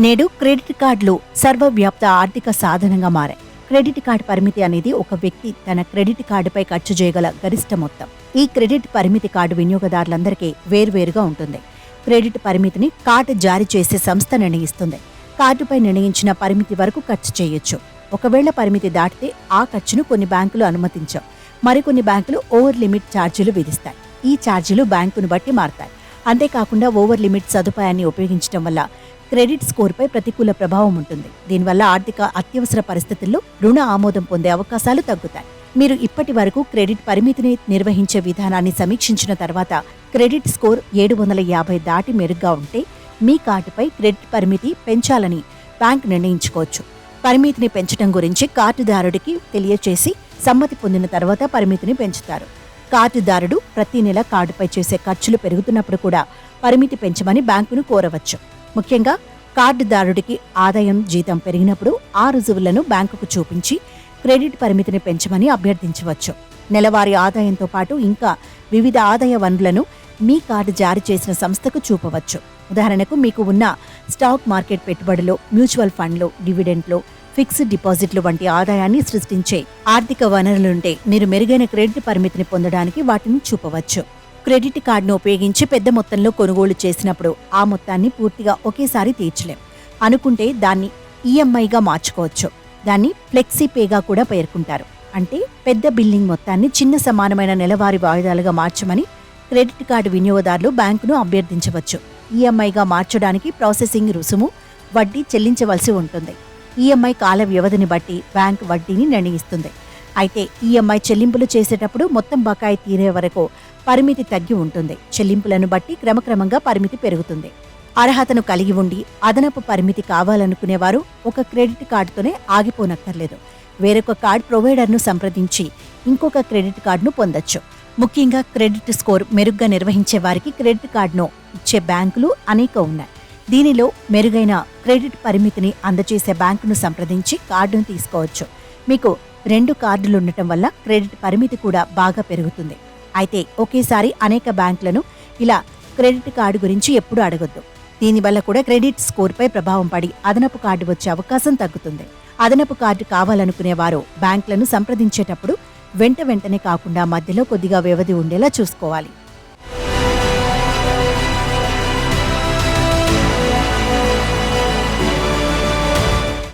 నేడు క్రెడిట్ కార్డులు సర్వవ్యాప్త ఆర్థిక సాధనంగా మారాయి. క్రెడిట్ కార్డు పరిమితి అనేది ఒక వ్యక్తి తన క్రెడిట్ కార్డుపై ఖర్చు చేయగల గరిష్ట మొత్తం. ఈ క్రెడిట్ పరిమితి కార్డు వినియోగదారులందరికీ వేర్వేరుగా ఉంటుంది. క్రెడిట్ పరిమితిని కార్డు జారీ చేసే సంస్థ నిర్ణయిస్తుంది. కార్డుపై నిర్ణయించిన పరిమితి వరకు ఖర్చు చేయొచ్చు. ఒకవేళ పరిమితి దాటితే ఆ ఖర్చును కొన్ని బ్యాంకులు అనుమతించవు. మరికొన్ని బ్యాంకులు ఓవర్ లిమిట్ ఛార్జీలు విధిస్తాయి. ఈ ఛార్జీలు బ్యాంకును బట్టి మారతాయి. అంతేకాకుండా ఓవర్ లిమిట్ సదుపాయాన్ని ఉపయోగించడం వల్ల క్రెడిట్ స్కోర్పై ప్రతికూల ప్రభావం ఉంటుంది. దీనివల్ల ఆర్థిక అత్యవసర పరిస్థితుల్లో రుణ ఆమోదం పొందే అవకాశాలు తగ్గుతాయి. మీరు ఇప్పటి వరకు క్రెడిట్ పరిమితిని నిర్వహించే విధానాన్ని సమీక్షించిన తర్వాత క్రెడిట్ స్కోర్ 750 దాటి మెరుగ్గా ఉంటే మీ కార్డుపై క్రెడిట్ పరిమితి పెంచాలని బ్యాంక్ నిర్ణయించుకోవచ్చు. పరిమితిని పెంచడం గురించి కార్డుదారుడికి తెలియచేసి సమ్మతి పొందిన తర్వాత పరిమితిని పెంచుతారు. కార్డుదారుడు ప్రతి నెల కార్డుపై చేసే ఖర్చులు పెరుగుతున్నప్పుడు కూడా పరిమితి పెంచమని బ్యాంకును కోరవచ్చు. ముఖ్యంగా కార్డుదారుడికి ఆదాయం, జీతం పెరిగినప్పుడు ఆ రుజువులను బ్యాంకుకు చూపించి క్రెడిట్ పరిమితిని పెంచమని అభ్యర్థించవచ్చు. నెలవారీ ఆదాయంతో పాటు ఇంకా వివిధ ఆదాయ వనరులను మీ కార్డు జారీ చేసిన సంస్థకు చూపవచ్చు. ఉదాహరణకు మీకు ఉన్న స్టాక్ మార్కెట్ పెట్టుబడులు, మ్యూచువల్ ఫండ్లు, డివిడెంట్లు, ఫిక్స్డ్ డిపాజిట్లు వంటి ఆదాయాన్ని సృష్టించే ఆర్థిక వనరులుంటే మీరు మెరుగైన క్రెడిట్ పరిమితిని పొందడానికి వాటిని చూపవచ్చు. క్రెడిట్ కార్డును ఉపయోగించి పెద్ద మొత్తంలో కొనుగోలు చేసినప్పుడు ఆ మొత్తాన్ని పూర్తిగా ఒకేసారి తీర్చలేం. అనుకుంటే దాన్ని ఈఎంఐగా మార్చుకోవచ్చు. దాన్ని ఫ్లెక్సీపేగా కూడా పేర్కొంటారు. అంటే పెద్ద బిల్లింగ్ మొత్తాన్ని చిన్న సమానమైన నెలవారీ వాయిదాలుగా మార్చమని క్రెడిట్ కార్డు వినియోగదారులు బ్యాంకును అభ్యర్థించవచ్చు. ఈఎంఐగా మార్చడానికి ప్రాసెసింగ్ రుసుము, వడ్డీ చెల్లించవలసి ఉంటుంది. ఈఎంఐ కాల వ్యవధిని బట్టి బ్యాంక్ వడ్డీని నిర్ణయిస్తుంది. అయితే ఈఎంఐ చెల్లింపులు చేసేటప్పుడు మొత్తం బకాయి తీరే వరకు పరిమితి తగ్గి ఉంటుంది. చెల్లింపులను బట్టి క్రమక్రమంగా పరిమితి పెరుగుతుంది. అర్హతను కలిగి ఉండి అదనపు పరిమితి కావాలనుకునేవారు ఒక క్రెడిట్ కార్డుతోనే ఆగిపోనక్కర్లేదు. వేరొక కార్డ్ ప్రొవైడర్ను సంప్రదించి ఇంకొక క్రెడిట్ కార్డును పొందొచ్చు. ముఖ్యంగా క్రెడిట్ స్కోర్ మెరుగ్గా నిర్వహించే వారికి క్రెడిట్ కార్డును ఇచ్చే బ్యాంకులు అనేక ఉన్నాయి. దీనిలో మెరుగైన క్రెడిట్ పరిమితిని అందజేసే బ్యాంకును సంప్రదించి కార్డును తీసుకోవచ్చు. మీకు 2 కార్డులుండటం వల్ల క్రెడిట్ పరిమితి కూడా బాగా పెరుగుతుంది. అయితే ఒకేసారి అనేక బ్యాంకులను ఇలా క్రెడిట్ కార్డు గురించి ఎప్పుడూ అడగొద్దు. దీనివల్ల కూడా క్రెడిట్ స్కోర్పై ప్రభావం పడి అదనపు కార్డు వచ్చే అవకాశం తగ్గుతుంది. అదనపు కార్డు కావాలనుకునేవారు బ్యాంకులను సంప్రదించేటప్పుడు వెంటనే కాకుండా మధ్యలో కొద్దిగా వ్యవధి ఉండేలా చూసుకోవాలి.